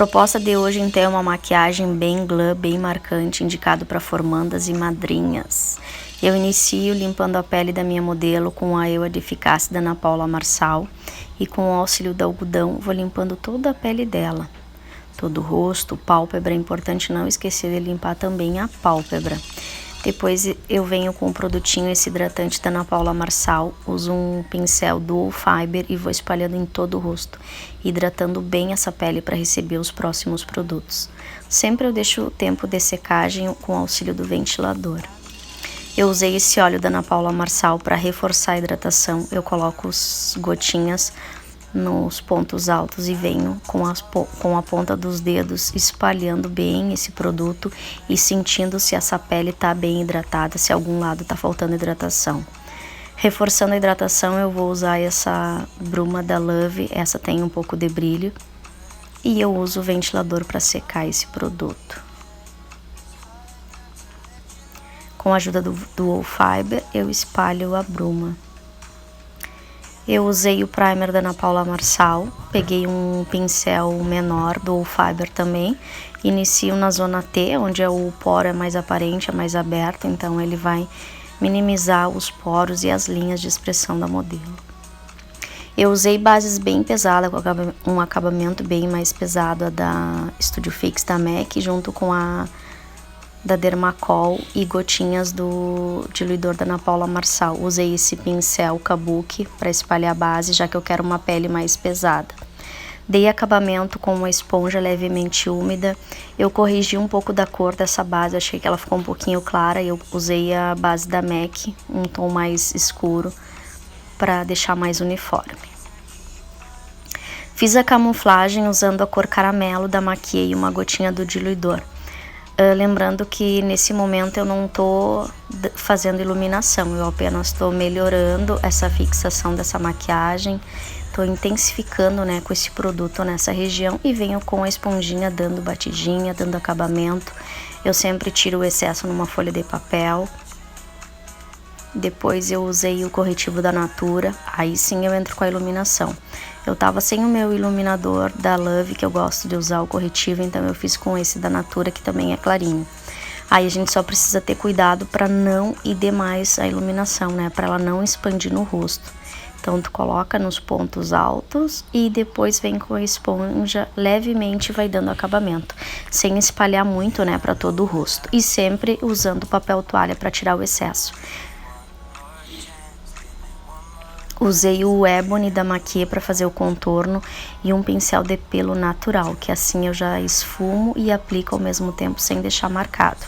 proposta de hoje então é uma maquiagem bem glam, bem marcante, indicado para formandas e madrinhas. Eu inicio limpando a pele da minha modelo com a EWA de Eficácia da Ana Paula Marçal e com o auxílio do algodão vou limpando toda a pele dela. Todo o rosto, pálpebra, é importante não esquecer de limpar também a pálpebra. Depois eu venho com o produtinho esse hidratante da Ana Paula Marçal, uso um pincel Dual Fiber e vou espalhando em todo o rosto, hidratando bem essa pele para receber os próximos produtos. Sempre eu deixo o tempo de secagem com o auxílio do ventilador. Eu usei esse óleo da Ana Paula Marçal para reforçar a hidratação, eu coloco as gotinhas nos pontos altos e venho com a ponta dos dedos espalhando bem esse produto e sentindo se essa pele está bem hidratada, se algum lado está faltando hidratação. Reforçando a hidratação, eu vou usar essa bruma da Love, essa tem um pouco de brilho, e eu uso o ventilador para secar esse produto. Com a ajuda do Dual Fiber, eu espalho a bruma. Eu usei o primer da Ana Paula Marçal, peguei um pincel menor do Fiber também, inicio na zona T, onde o poro é mais aparente, é mais aberto, então ele vai minimizar os poros e as linhas de expressão da modelo. Eu usei bases bem pesadas, com um acabamento bem mais pesado, a da Studio Fix da MAC, junto com a da Dermacol e gotinhas do diluidor da Ana Paula Marçal. Usei esse pincel Kabuki para espalhar a base, já que eu quero uma pele mais pesada. Dei acabamento com uma esponja levemente úmida. Eu corrigi um pouco da cor dessa base, achei que ela ficou um pouquinho clara. Eu usei a base da MAC, um tom mais escuro, para deixar mais uniforme. Fiz a camuflagem usando a cor caramelo da Maquiei e uma gotinha do diluidor. Lembrando que nesse momento eu não estou fazendo iluminação, eu apenas estou melhorando essa fixação dessa maquiagem, estou intensificando, né, com esse produto nessa região e venho com a esponjinha dando batidinha, dando acabamento. Eu sempre tiro o excesso numa folha de papel. Depois eu usei o corretivo da Natura, aí sim eu entro com a iluminação. Eu tava sem o meu iluminador da Love, que eu gosto de usar o corretivo, então eu fiz com esse da Natura, que também é clarinho. Aí a gente só precisa ter cuidado para não ir demais a iluminação, né? Para ela não expandir no rosto. Então tu coloca nos pontos altos e depois vem com a esponja, levemente vai dando acabamento, sem espalhar muito, né, para todo o rosto. E sempre usando papel toalha para tirar o excesso. Usei o Ebony da Maquia para fazer o contorno e um pincel de pelo natural, que assim eu já esfumo e aplico ao mesmo tempo sem deixar marcado.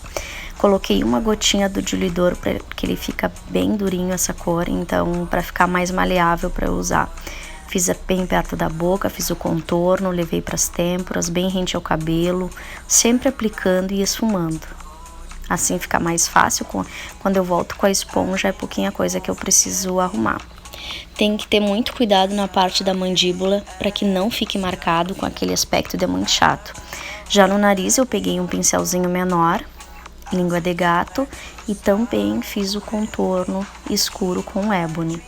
Coloquei uma gotinha do diluidor para que ele fica bem durinho essa cor, então para ficar mais maleável para eu usar. Fiz bem perto da boca, fiz o contorno, levei para as têmporas, bem rente ao cabelo, sempre aplicando e esfumando. Assim fica mais fácil, quando eu volto com a esponja é pouquinha coisa que eu preciso arrumar. Tem que ter muito cuidado na parte da mandíbula para que não fique marcado com aquele aspecto de manchado. Já no nariz eu peguei um pincelzinho menor, língua de gato, e também fiz o contorno escuro com o Ebony.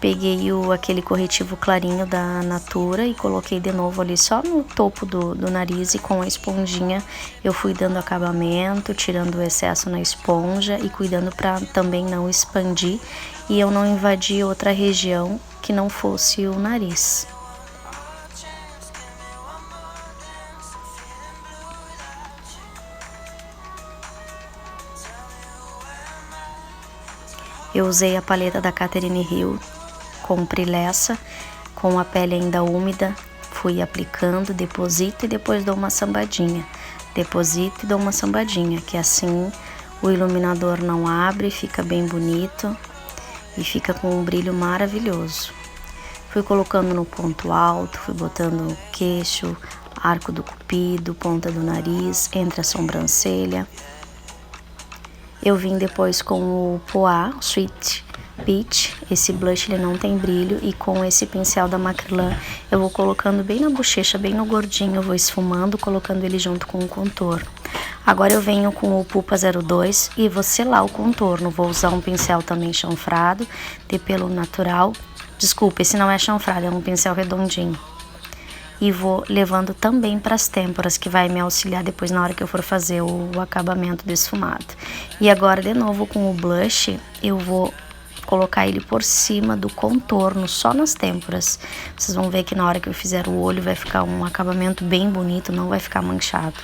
Peguei aquele corretivo clarinho da Natura e coloquei de novo ali só no topo do nariz, e com a esponjinha eu fui dando acabamento, tirando o excesso na esponja e cuidando para também não expandir e eu não invadir outra região que não fosse o nariz. Eu usei a paleta da Catherine Hill com Prilessa, com a pele ainda úmida, fui aplicando, deposito e depois dou uma sambadinha. Deposito e dou uma sambadinha, que assim o iluminador não abre, fica bem bonito e fica com um brilho maravilhoso. Fui colocando no ponto alto, fui botando queixo, arco do cupido, ponta do nariz, entre a sobrancelha. Eu vim depois com o Poa Sweet Peach, esse blush ele não tem brilho, e com esse pincel da Macrylan eu vou colocando bem na bochecha, bem no gordinho, eu vou esfumando, colocando ele junto com o contorno. Agora eu venho com o Pupa 02 e vou selar o contorno, vou usar um pincel também chanfrado, de pelo natural. Desculpa, esse não é chanfrado, é um pincel redondinho. e vou levando também para as têmporas, que vai me auxiliar depois na hora que eu for fazer o acabamento do esfumado. E agora de novo com o blush, eu vou colocar ele por cima do contorno, só nas têmporas. Vocês vão ver que na hora que eu fizer o olho vai ficar um acabamento bem bonito, não vai ficar manchado.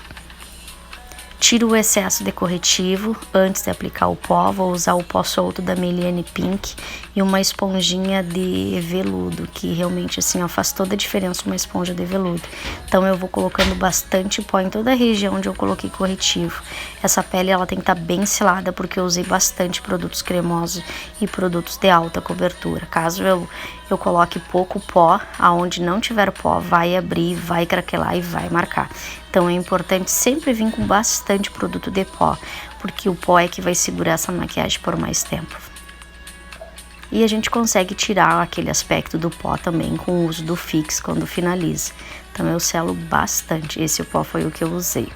Tiro o excesso de corretivo antes de aplicar o pó. Vou usar o pó solto da Meliane Pink e uma esponjinha de veludo, que realmente assim, ó, faz toda a diferença uma esponja de veludo. Então eu vou colocando bastante pó em toda a região onde eu coloquei corretivo. Essa pele ela tem que estar bem selada, porque eu usei bastante produtos cremosos e produtos de alta cobertura. Caso eu coloque pouco pó, aonde não tiver pó vai abrir, vai craquelar e vai marcar. Então é importante sempre vir com bastante produto de pó, porque o pó é que vai segurar essa maquiagem por mais tempo. E a gente consegue tirar aquele aspecto do pó também com o uso do Fix quando finaliza. Então eu selo bastante, esse pó foi o que eu usei.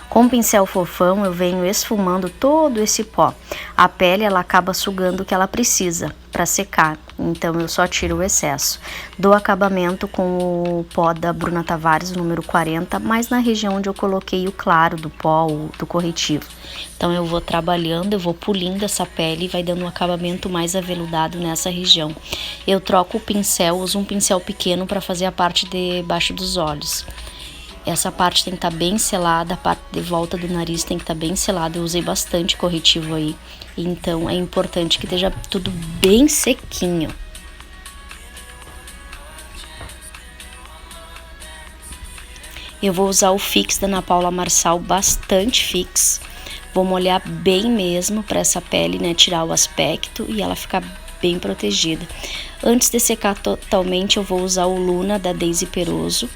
Com o pincel fofão eu venho esfumando todo esse pó. A pele ela acaba sugando o que ela precisa para secar, então eu só tiro o excesso. Dou acabamento com o pó da Bruna Tavares, número 40, mas na região onde eu coloquei o claro do pó, do corretivo. Então eu vou trabalhando, eu vou pulindo essa pele e vai dando um acabamento mais aveludado nessa região. Eu troco o pincel, uso um pincel pequeno para fazer a parte de baixo dos olhos. Essa parte tem que estar bem selada, a parte de volta do nariz tem que estar bem selada. Eu usei bastante corretivo aí, então é importante que esteja tudo bem sequinho. Eu vou usar o Fix da Ana Paula Marçal, bastante Fix. Vou molhar bem mesmo para essa pele, né, tirar o aspecto e ela ficar bem protegida. Antes de secar totalmente, eu vou usar o Luna da Daisy Peroso,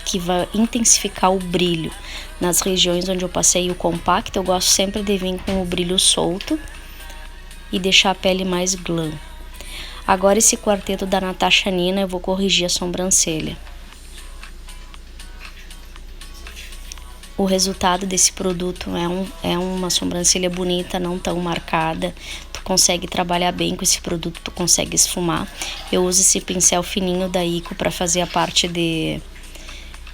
que vai intensificar o brilho. Nas regiões onde eu passei o compacto, eu gosto sempre de vir com o brilho solto e deixar a pele mais glam. Agora esse quarteto da Natasha Nina, eu vou corrigir a sobrancelha. O resultado desse produto é uma sobrancelha bonita, não tão marcada. Tu consegue trabalhar bem com esse produto, tu consegue esfumar. Eu uso esse pincel fininho da Ico para fazer a parte de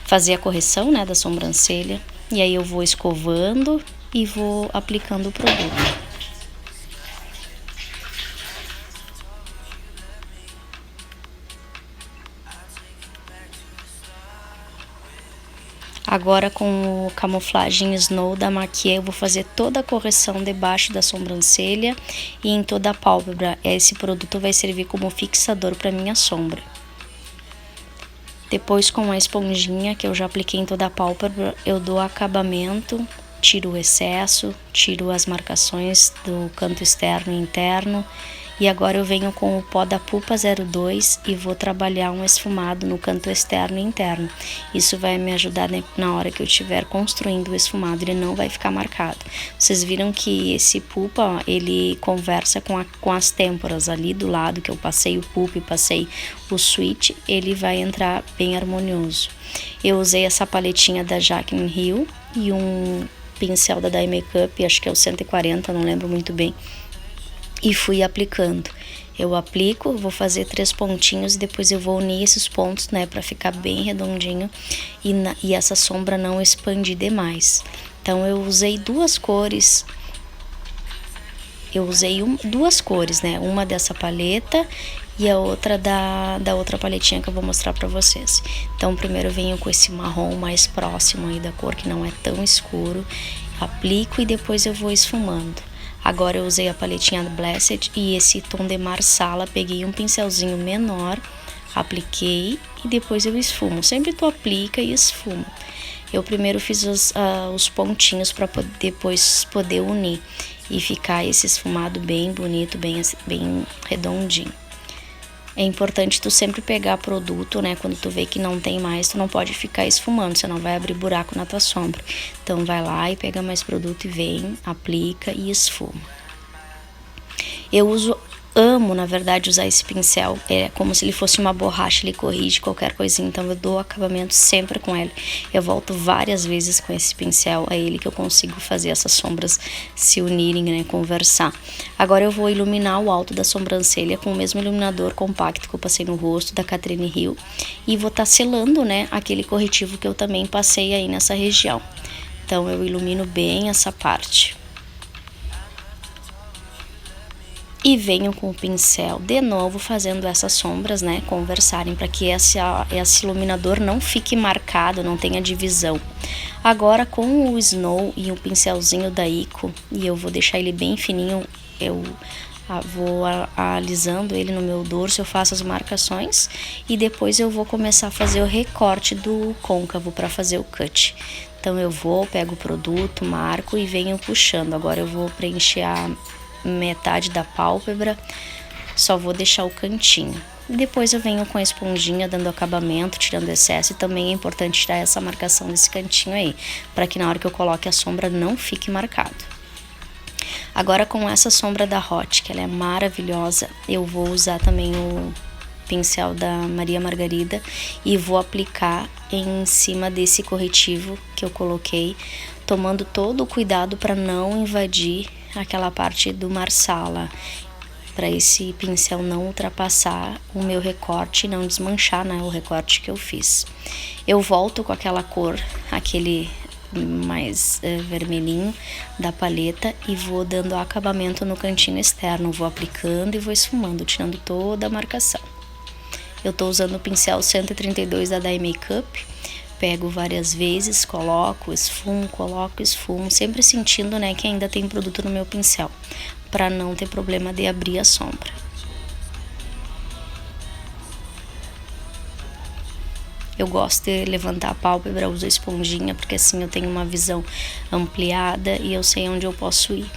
fazer a correção, né, da sobrancelha. E aí eu vou escovando e vou aplicando o produto. Agora com o camuflagem Snow da Maquiê, eu vou fazer toda a correção debaixo da sobrancelha e em toda a pálpebra. Esse produto vai servir como fixador para minha sombra. Depois com a esponjinha que eu já apliquei em toda a pálpebra, eu dou acabamento, tiro o excesso, tiro as marcações do canto externo e interno. E agora eu venho com o pó da Pupa 02 e vou trabalhar um esfumado no canto externo e interno. Isso vai me ajudar na hora que eu estiver construindo o esfumado, ele não vai ficar marcado. Vocês viram que esse Pupa, ó, ele conversa com as têmporas ali do lado, que eu passei o Pupa e passei o Sweet, ele vai entrar bem harmonioso. Eu usei essa paletinha da Jaclyn Hill e um pincel da Dye Makeup, acho que é o 140, não lembro muito bem. E fui aplicando. Eu aplico, vou fazer 3 pontinhos e depois eu vou unir esses pontos, né, para ficar bem redondinho e essa sombra não expandir demais. Então eu usei duas cores. Eu usei duas cores, né, uma dessa paleta e a outra da outra paletinha que eu vou mostrar para vocês. Então primeiro eu venho com esse marrom mais próximo aí da cor, que não é tão escuro, aplico e depois eu vou esfumando. Agora eu usei a paletinha do Blessed e esse tom de Marsala, peguei um pincelzinho menor, apliquei e depois eu esfumo. Sempre tu aplica e esfuma. Eu primeiro fiz os pontinhos para depois poder unir e ficar esse esfumado bem bonito, bem redondinho. É importante tu sempre pegar produto, né? Quando tu vê que não tem mais, tu não pode ficar esfumando, senão vai abrir buraco na tua sombra. Então vai lá e pega mais produto e vem, aplica e esfuma. Eu uso amo, na verdade, usar esse pincel. É como se ele fosse uma borracha, ele corrige qualquer coisinha, então eu dou acabamento sempre com ele. Eu volto várias vezes com esse pincel, é ele que eu consigo fazer essas sombras se unirem, né, conversar. Agora eu vou iluminar o alto da sobrancelha com o mesmo iluminador compacto que eu passei no rosto, da Catherine Hill, e vou estar selando, né, aquele corretivo que eu também passei aí nessa região. Então eu ilumino bem essa parte. E venho com o pincel de novo fazendo essas sombras, né, conversarem, para que esse iluminador não fique marcado, não tenha divisão. Agora com o Snow e o pincelzinho da Ico, e eu vou deixar ele bem fininho, eu vou alisando ele no meu dorso, eu faço as marcações e depois eu vou começar a fazer o recorte do côncavo para fazer o cut. Então eu pego o produto, marco e venho puxando. Agora eu vou preencher a metade da pálpebra, só vou deixar o cantinho. E depois eu venho com a esponjinha dando acabamento, tirando excesso, e também é importante tirar essa marcação desse cantinho aí, para que na hora que eu coloque a sombra não fique marcado. Agora com essa sombra da Hot, que ela é maravilhosa, eu vou usar também o pincel da Maria Margarida e vou aplicar em cima desse corretivo que eu coloquei, tomando todo o cuidado para não invadir aquela parte do marsala, para esse pincel não ultrapassar o meu recorte e não desmanchar, né, o recorte que eu fiz. Eu volto com aquela cor, aquele mais vermelhinho da paleta, e vou dando acabamento no cantinho externo, vou aplicando e vou esfumando, tirando toda a marcação. Eu tô usando o pincel 132 da Dye Makeup. Pego várias vezes, coloco, esfumo, sempre sentindo, né, que ainda tem produto no meu pincel, para não ter problema de abrir a sombra. Eu gosto de levantar a pálpebra, uso a esponjinha, porque assim eu tenho uma visão ampliada e eu sei onde eu posso ir.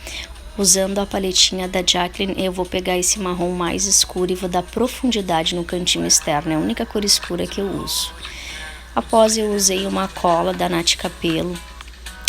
Usando a paletinha da Jacqueline, eu vou pegar esse marrom mais escuro e vou dar profundidade no cantinho externo, é a única cor escura que eu uso. Após eu usei uma cola da Nath Capello,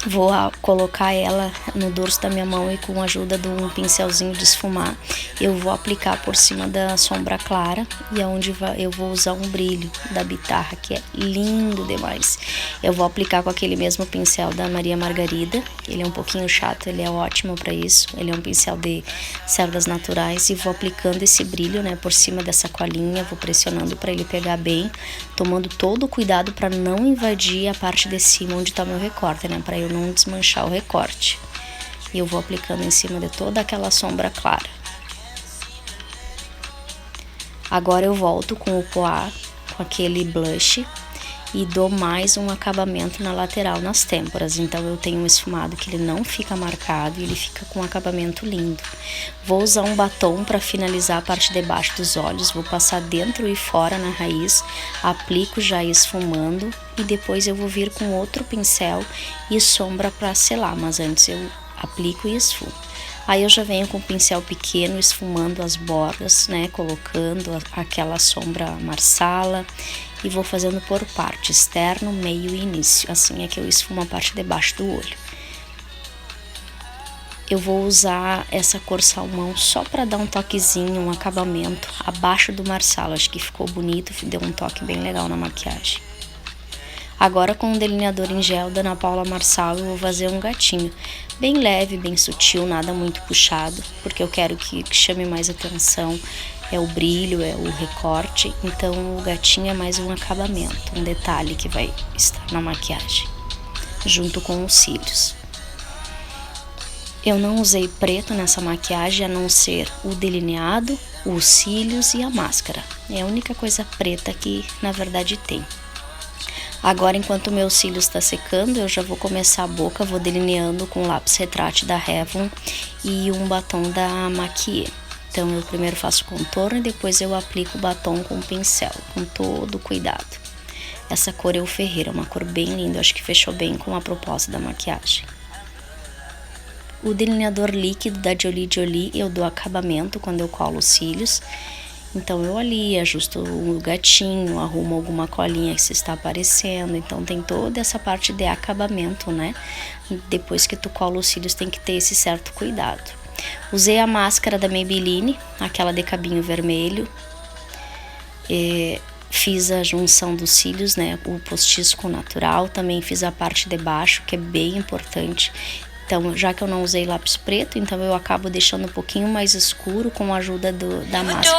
vou colocar ela no dorso da minha mão e com a ajuda de um pincelzinho de esfumar, eu vou aplicar por cima da sombra clara, e aonde eu vou usar um brilho da Bitarra, que é lindo demais. Eu vou aplicar com aquele mesmo pincel da Maria Margarida, ele é um pouquinho chato, ele é ótimo para isso, ele é um pincel de cerdas naturais, e vou aplicando esse brilho, né, por cima dessa colinha, vou pressionando para ele pegar bem, tomando todo o cuidado para não invadir a parte de cima onde tá meu recorte, né, para eu não desmanchar o recorte. E eu vou aplicando em cima de toda aquela sombra clara. Agora eu volto com o Poá, com aquele blush, e dou mais um acabamento na lateral, nas têmporas. Então eu tenho um esfumado que ele não fica marcado e ele fica com um acabamento lindo. Vou usar um batom para finalizar a parte de baixo dos olhos, vou passar dentro e fora na raiz, aplico já esfumando, e depois eu vou vir com outro pincel e sombra para selar, mas antes eu aplico e esfumo. Aí eu já venho com o pincel pequeno esfumando as bordas, né, colocando aquela sombra marsala, e vou fazendo por parte, externo, meio e início. Assim é que eu esfumo a parte de baixo do olho. Eu vou usar essa cor salmão só para dar um toquezinho, um acabamento abaixo do marsala. Acho que ficou bonito, deu um toque bem legal na maquiagem. Agora com um delineador em gel da Ana Paula Marçal, eu vou fazer um gatinho bem leve, bem sutil, nada muito puxado, porque eu quero que chame mais atenção, é o brilho, é o recorte. Então o gatinho é mais um acabamento, um detalhe que vai estar na maquiagem, junto com os cílios. Eu não usei preto nessa maquiagem, a não ser o delineado, os cílios e a máscara. É a única coisa preta que na verdade tem. Agora, enquanto o meu cílio está secando, eu já vou começar a boca, vou delineando com lápis retrato da Revlon e um batom da Maquia. Então eu primeiro faço o contorno e depois eu aplico o batom com o pincel, com todo cuidado. Essa cor é o Ferreira, uma cor bem linda, acho que fechou bem com a proposta da maquiagem. O delineador líquido da Jolie Jolie eu dou acabamento quando eu colo os cílios. Então eu ali ajusto o gatinho, arrumo alguma colinha que se está aparecendo. Então tem toda essa parte de acabamento, né? Depois que tu cola os cílios tem que ter esse certo cuidado. Usei a máscara da Maybelline, aquela de cabinho vermelho. Fiz a junção dos cílios, né, o postiço com o natural. Também fiz a parte de baixo, que é bem importante. Então, já que eu não usei lápis preto, então eu acabo deixando um pouquinho mais escuro com a ajuda da máscara.